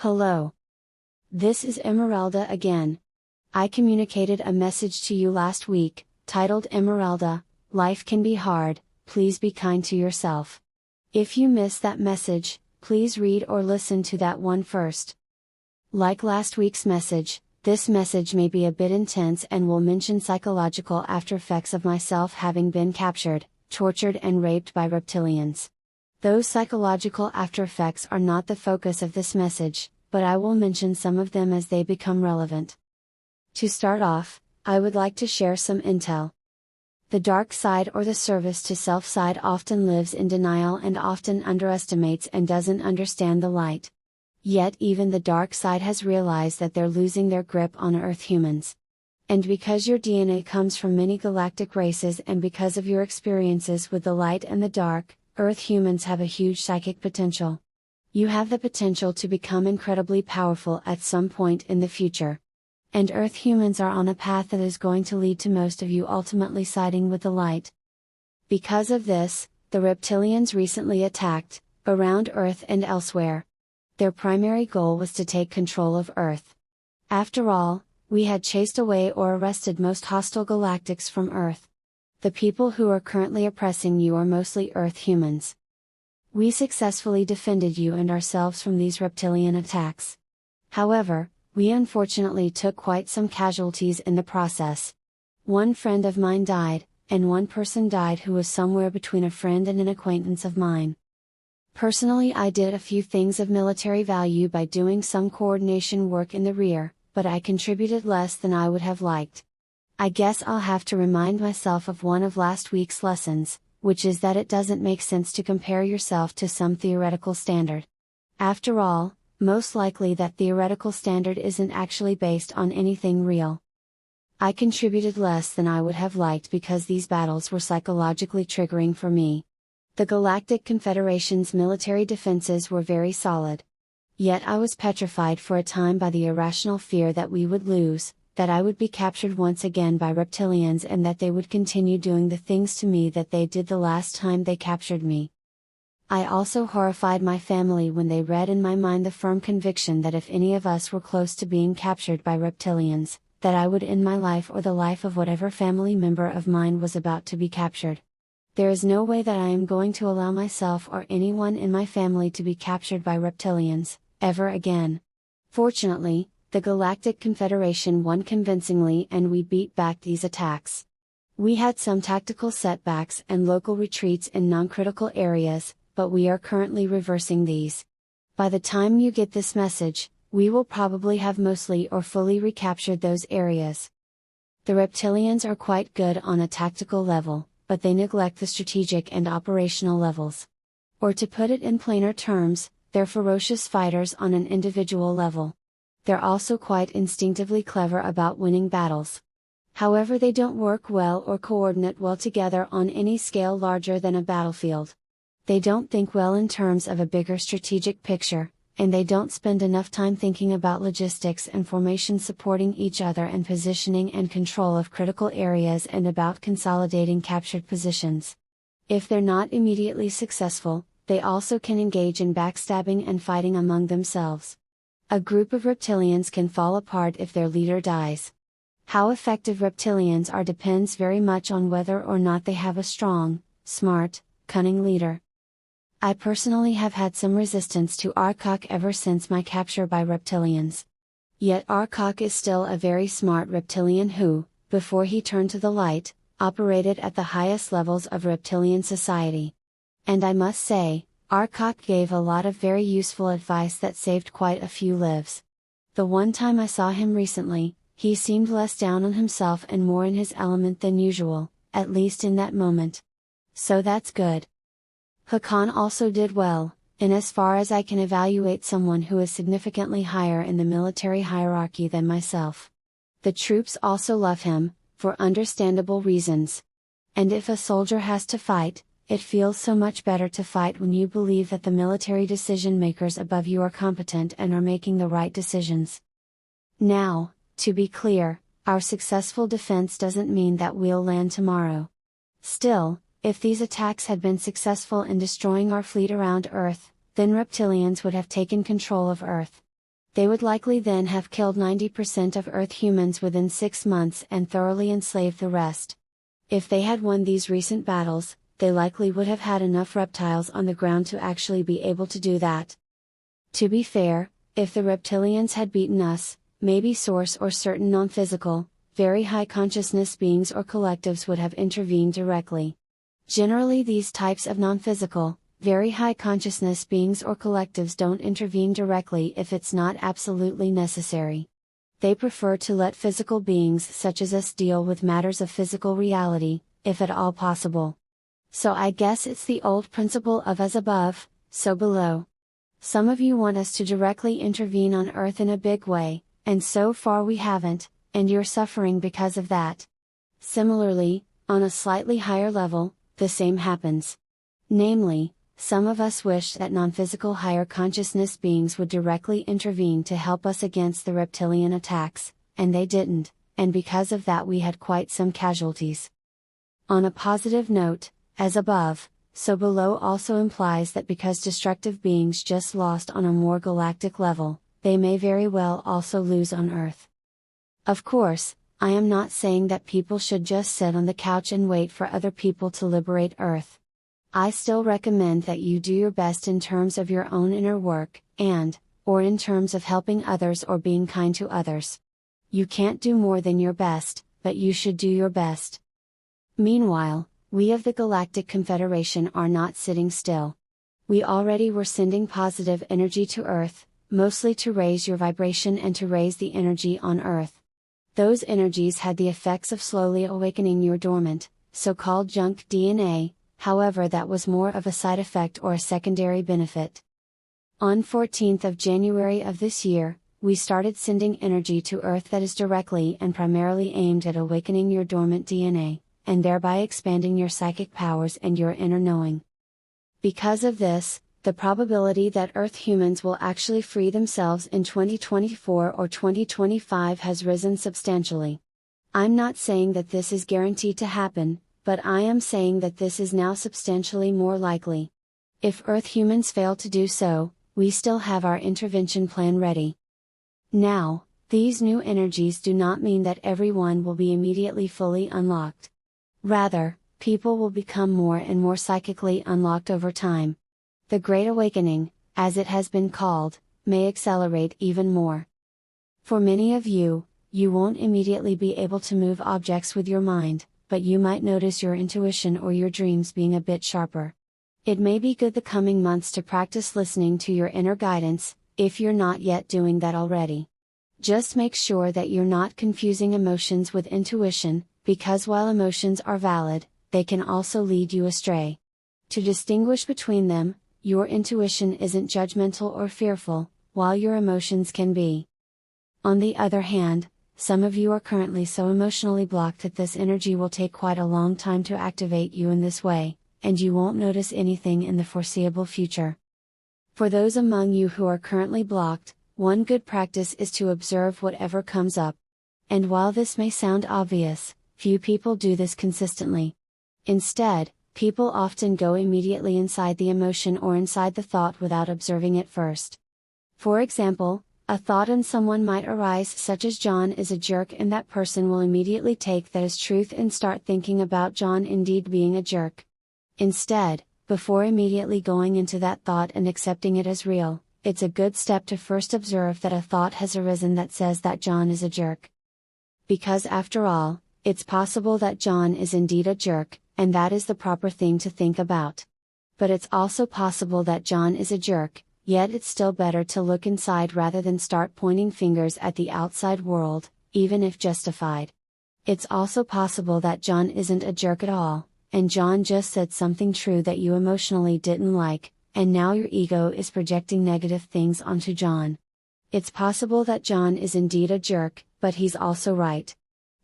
Hello. This is Emerelda again. I communicated a message to you last week, titled Emerelda, Life Can Be Hard, Please Be Kind to Yourself. If you missed that message, please read or listen to that one first. Like last week's message, this message may be a bit intense and will mention psychological aftereffects of myself having been captured, tortured and raped by reptilians. Those psychological aftereffects are not the focus of this message, but I will mention some of them as they become relevant. To start off, I would like to share some intel. The dark side or the service to self side often lives in denial and often underestimates and doesn't understand the light. Yet even the dark side has realized that they're losing their grip on Earth humans. And because your DNA comes from many galactic races and because of your experiences with the light and the dark, Earth humans have a huge psychic potential. You have the potential to become incredibly powerful at some point in the future. And Earth humans are on a path that is going to lead to most of you ultimately siding with the light. Because of this, the reptilians recently attacked, around Earth and elsewhere. Their primary goal was to take control of Earth. After all, we had chased away or arrested most hostile galactics from Earth. The people who are currently oppressing you are mostly Earth humans. We successfully defended you and ourselves from these reptilian attacks. However, we unfortunately took quite some casualties in the process. One friend of mine died, and one person died who was somewhere between a friend and an acquaintance of mine. Personally, I did a few things of military value by doing some coordination work in the rear, but I contributed less than I would have liked. I guess I'll have to remind myself of one of last week's lessons, which is that it doesn't make sense to compare yourself to some theoretical standard. After all, most likely that theoretical standard isn't actually based on anything real. I contributed less than I would have liked because these battles were psychologically triggering for me. The Galactic Confederation's military defenses were very solid. Yet I was petrified for a time by the irrational fear that we would lose, that I would be captured once again by reptilians and that they would continue doing the things to me that they did the last time they captured me. I also horrified my family when they read in my mind the firm conviction that if any of us were close to being captured by reptilians, that I would end my life or the life of whatever family member of mine was about to be captured. There is no way that I am going to allow myself or anyone in my family to be captured by reptilians, ever again. Fortunately, the Galactic Confederation won convincingly and we beat back these attacks. We had some tactical setbacks and local retreats in non-critical areas, but we are currently reversing these. By the time you get this message, we will probably have mostly or fully recaptured those areas. The reptilians are quite good on a tactical level, but they neglect the strategic and operational levels. Or to put it in plainer terms, they're ferocious fighters on an individual level. They're also quite instinctively clever about winning battles. However, they don't work well or coordinate well together on any scale larger than a battlefield. They don't think well in terms of a bigger strategic picture, and they don't spend enough time thinking about logistics and formation supporting each other and positioning and control of critical areas and about consolidating captured positions. If they're not immediately successful, they also can engage in backstabbing and fighting among themselves. A group of reptilians can fall apart if their leader dies. How effective reptilians are depends very much on whether or not they have a strong, smart, cunning leader. I personally have had some resistance to Arcock ever since my capture by reptilians. Yet Arcock is still a very smart reptilian who, before he turned to the light, operated at the highest levels of reptilian society. And I must say, Arcock gave a lot of very useful advice that saved quite a few lives. The one time I saw him recently, he seemed less down on himself and more in his element than usual, at least in that moment. So that's good. Hakann also did well, in as far as I can evaluate someone who is significantly higher in the military hierarchy than myself. The troops also love him, for understandable reasons. And if a soldier has to fight, it feels so much better to fight when you believe that the military decision makers above you are competent and are making the right decisions. Now, to be clear, our successful defense doesn't mean that we'll land tomorrow. Still, if these attacks had been successful in destroying our fleet around Earth, then reptilians would have taken control of Earth. They would likely then have killed 90% of Earth humans within 6 months and thoroughly enslaved the rest. If they had won these recent battles, they likely would have had enough reptiles on the ground to actually be able to do that. To be fair, if the reptilians had beaten us, maybe Source or certain non-physical, very high consciousness beings or collectives would have intervened directly. Generally, these types of non-physical, very high consciousness beings or collectives don't intervene directly if it's not absolutely necessary. They prefer to let physical beings such as us deal with matters of physical reality, if at all possible. So I guess it's the old principle of as above, so below. Some of you want us to directly intervene on Earth in a big way, and so far we haven't, and you're suffering because of that. Similarly, on a slightly higher level, the same happens. Namely, some of us wish that non-physical higher consciousness beings would directly intervene to help us against the reptilian attacks, and they didn't, and because of that we had quite some casualties. On a positive note, as above, so below also implies that because destructive beings just lost on a more galactic level, they may very well also lose on Earth. Of course, I am not saying that people should just sit on the couch and wait for other people to liberate Earth. I still recommend that you do your best in terms of your own inner work, or in terms of helping others or being kind to others. You can't do more than your best, but you should do your best. Meanwhile, we of the Galactic Confederation are not sitting still. We already were sending positive energy to Earth, mostly to raise your vibration and to raise the energy on Earth. Those energies had the effects of slowly awakening your dormant, so-called junk DNA, however that was more of a side effect or a secondary benefit. On 14th of January of this year, we started sending energy to Earth that is directly and primarily aimed at awakening your dormant DNA, and thereby expanding your psychic powers and your inner knowing. Because of this, the probability that Earth humans will actually free themselves in 2024 or 2025 has risen substantially. I'm not saying that this is guaranteed to happen, but I am saying that this is now substantially more likely. If Earth humans fail to do so, we still have our intervention plan ready. Now, these new energies do not mean that everyone will be immediately fully unlocked. Rather, people will become more and more psychically unlocked over time. The Great Awakening, as it has been called, may accelerate even more. For many of you, you won't immediately be able to move objects with your mind, but you might notice your intuition or your dreams being a bit sharper. It may be good the coming months to practice listening to your inner guidance, if you're not yet doing that already. Just make sure that you're not confusing emotions with intuition, because while emotions are valid, they can also lead you astray. To distinguish between them, your intuition isn't judgmental or fearful, while your emotions can be. On the other hand, some of you are currently so emotionally blocked that this energy will take quite a long time to activate you in this way, and you won't notice anything in the foreseeable future. For those among you who are currently blocked, one good practice is to observe whatever comes up. And while this may sound obvious, few people do this consistently. Instead, people often go immediately inside the emotion or inside the thought without observing it first. For example, a thought in someone might arise such as John is a jerk, and that person will immediately take that as truth and start thinking about John indeed being a jerk. Instead, before immediately going into that thought and accepting it as real, it's a good step to first observe that a thought has arisen that says that John is a jerk. Because after all, it's possible that John is indeed a jerk, and that is the proper thing to think about. But it's also possible that John is a jerk, yet it's still better to look inside rather than start pointing fingers at the outside world, even if justified. It's also possible that John isn't a jerk at all, and John just said something true that you emotionally didn't like, and now your ego is projecting negative things onto John. It's possible that John is indeed a jerk, but he's also right.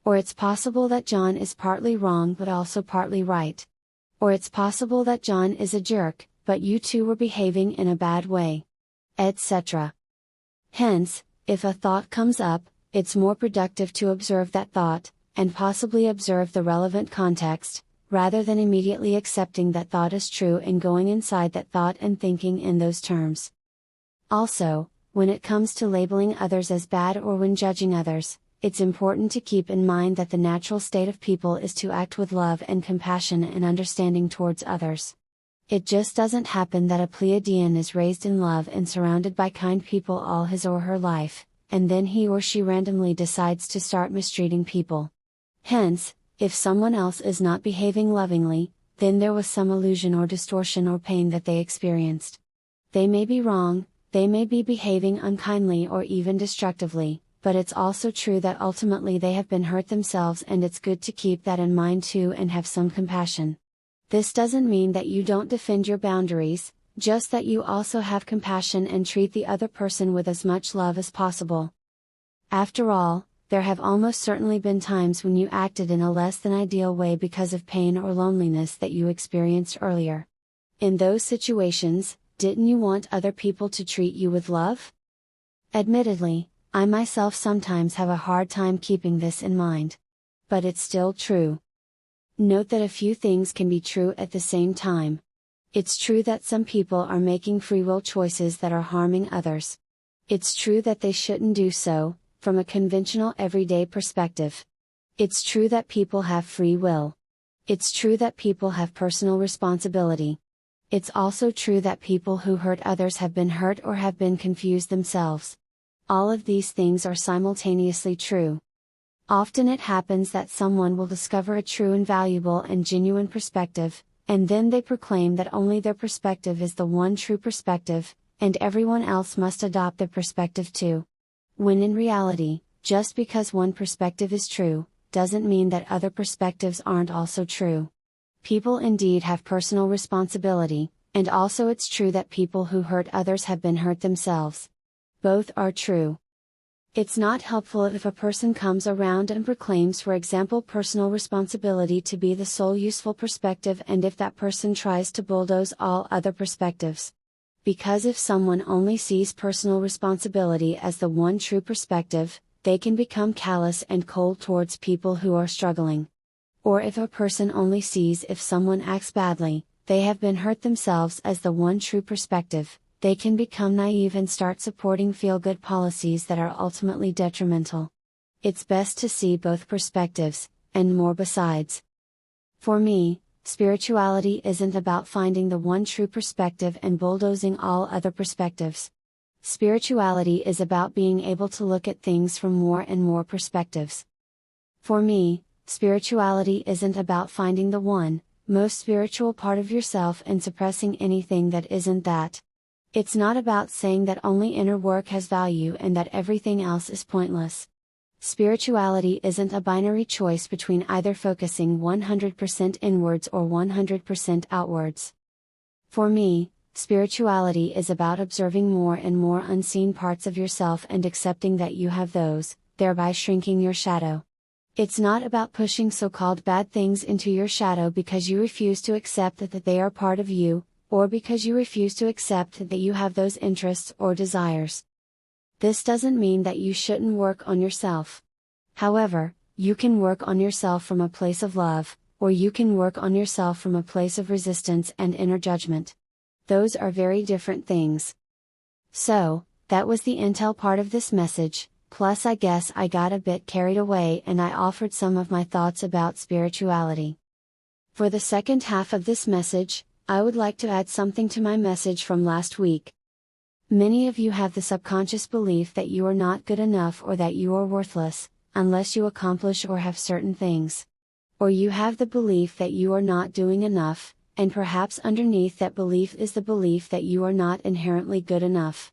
Or it's possible that John is partly wrong but also partly right. Or it's possible that John is a jerk, but you two were behaving in a bad way. Etc. Hence, if a thought comes up, it's more productive to observe that thought, and possibly observe the relevant context, rather than immediately accepting that thought as true and going inside that thought and thinking in those terms. Also, When it comes to labeling others as bad or when judging others, it's important to keep in mind that the natural state of people is to act with love and compassion and understanding towards others. It just doesn't happen that a Pleiadian is raised in love and surrounded by kind people all his or her life, and then he or she randomly decides to start mistreating people. Hence, if someone else is not behaving lovingly, then there was some illusion or distortion or pain that they experienced. They may be wrong, they may be behaving unkindly or even destructively, but it's also true that ultimately they have been hurt themselves, and it's good to keep that in mind too and have some compassion. This doesn't mean that you don't defend your boundaries, just that you also have compassion and treat the other person with as much love as possible. After all, there have almost certainly been times when you acted in a less than ideal way because of pain or loneliness that you experienced earlier. In those situations, didn't you want other people to treat you with love? Admittedly, I myself sometimes have a hard time keeping this in mind. But it's still true. Note that a few things can be true at the same time. It's true that some people are making free will choices that are harming others. It's true that they shouldn't do so, from a conventional everyday perspective. It's true that people have free will. It's true that people have personal responsibility. It's also true that people who hurt others have been hurt or have been confused themselves. All of these things are simultaneously true. Often it happens that someone will discover a true and valuable and genuine perspective, and then they proclaim that only their perspective is the one true perspective, and everyone else must adopt their perspective too. When in reality, just because one perspective is true, doesn't mean that other perspectives aren't also true. People indeed have personal responsibility, and also it's true that people who hurt others have been hurt themselves. Both are true. It's not helpful if a person comes around and proclaims, for example, personal responsibility to be the sole useful perspective, and if that person tries to bulldoze all other perspectives. Because if someone only sees personal responsibility as the one true perspective, they can become callous and cold towards people who are struggling. Or if a person only sees if someone acts badly, they have been hurt themselves as the one true perspective, they can become naive and start supporting feel-good policies that are ultimately detrimental. It's best to see both perspectives, and more besides. For me, spirituality isn't about finding the one true perspective and bulldozing all other perspectives. Spirituality is about being able to look at things from more and more perspectives. For me, spirituality isn't about finding the one, most spiritual part of yourself and suppressing anything that isn't that. It's not about saying that only inner work has value and that everything else is pointless. Spirituality isn't a binary choice between either focusing 100% inwards or 100% outwards. For me, spirituality is about observing more and more unseen parts of yourself and accepting that you have those, thereby shrinking your shadow. It's not about pushing so-called bad things into your shadow because you refuse to accept that they are part of you, or because you refuse to accept that you have those interests or desires. This doesn't mean that you shouldn't work on yourself. However, you can work on yourself from a place of love, or you can work on yourself from a place of resistance and inner judgment. Those are very different things. So, that was the intel part of this message, plus I guess I got a bit carried away and I offered some of my thoughts about spirituality. For the second half of this message, I would like to add something to my message from last week. Many of you have the subconscious belief that you are not good enough or that you are worthless, unless you accomplish or have certain things. Or you have the belief that you are not doing enough, and perhaps underneath that belief is the belief that you are not inherently good enough.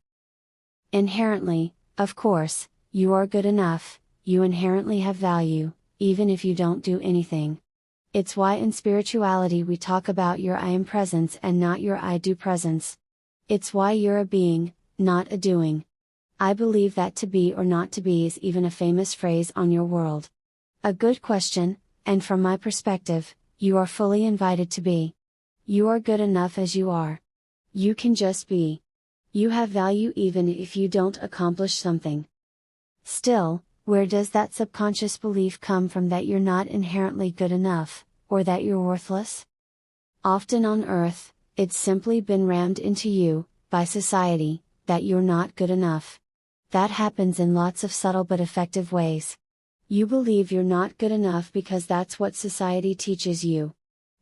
Inherently, of course, you are good enough, you inherently have value, even if you don't do anything. It's why in spirituality we talk about your I am presence and not your I do presence. It's why you're a being, not a doing. I believe that to be or not to be is even a famous phrase on your world. A good question, and from my perspective, you are fully invited to be. You are good enough as you are. You can just be. You have value even if you don't accomplish something. Still, where does that subconscious belief come from that you're not inherently good enough, or that you're worthless? Often on Earth, it's simply been rammed into you, by society, that you're not good enough. That happens in lots of subtle but effective ways. You believe you're not good enough because that's what society teaches you.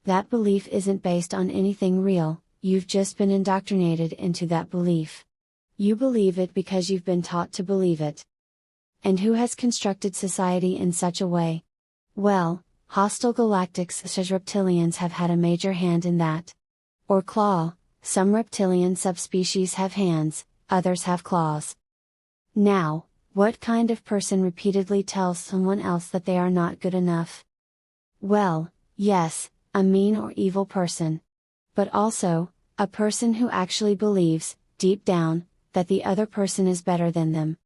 That belief isn't based on anything real, you've just been indoctrinated into that belief. You believe it because you've been taught to believe it. And who has constructed society in such a way? Well, hostile galactics such as reptilians have had a major hand in that. Or claw, some reptilian subspecies have hands, others have claws. Now, what kind of person repeatedly tells someone else that they are not good enough? Well, yes, a mean or evil person. But also, a person who actually believes, deep down, that the other person is better than them.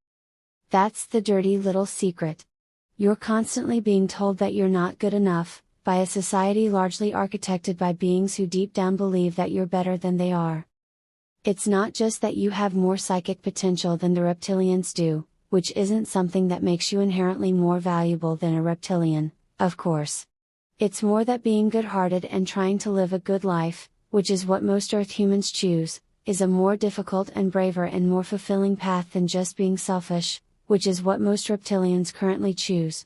That's the dirty little secret. You're constantly being told that you're not good enough, by a society largely architected by beings who deep down believe that you're better than they are. It's not just that you have more psychic potential than the reptilians do, which isn't something that makes you inherently more valuable than a reptilian, of course. It's more that being good-hearted and trying to live a good life, which is what most Earth humans choose, is a more difficult and braver and more fulfilling path than just being selfish, which is what most reptilians currently choose.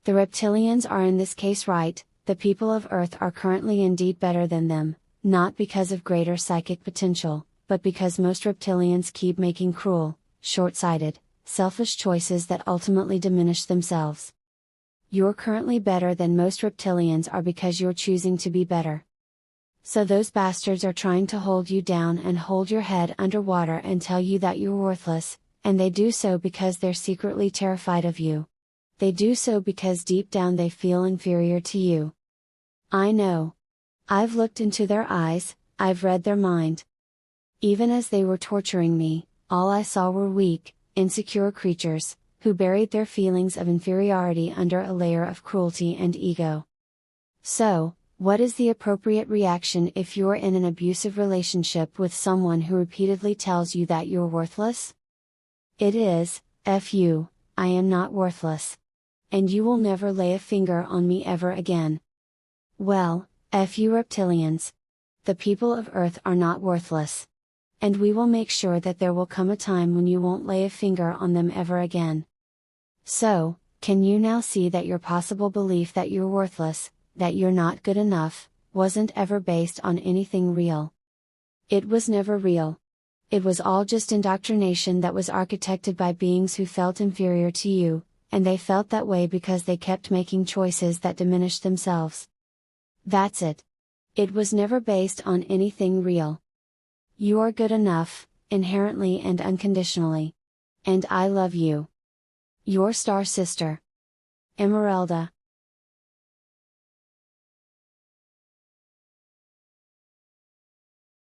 The reptilians are in this case right, the people of Earth are currently indeed better than them, not because of greater psychic potential, but because most reptilians keep making cruel, short-sighted, selfish choices that ultimately diminish themselves. You're currently better than most reptilians are because you're choosing to be better. So those bastards are trying to hold you down and hold your head underwater and tell you that you're worthless, and they do so because they're secretly terrified of you. They do so because deep down they feel inferior to you. I know. I've looked into their eyes, I've read their mind. Even as they were torturing me, all I saw were weak, insecure creatures, who buried their feelings of inferiority under a layer of cruelty and ego. So, what is the appropriate reaction if you're in an abusive relationship with someone who repeatedly tells you that you're worthless? It is, F you, I am not worthless. And you will never lay a finger on me ever again. Well, F you reptilians. The people of Earth are not worthless. And we will make sure that there will come a time when you won't lay a finger on them ever again. So, can you now see that your possible belief that you're worthless, that you're not good enough, wasn't ever based on anything real? It was never real. It was all just indoctrination that was architected by beings who felt inferior to you, and they felt that way because they kept making choices that diminished themselves. That's it. It was never based on anything real. You are good enough, inherently and unconditionally. And I love you. Your star sister, Emerelda.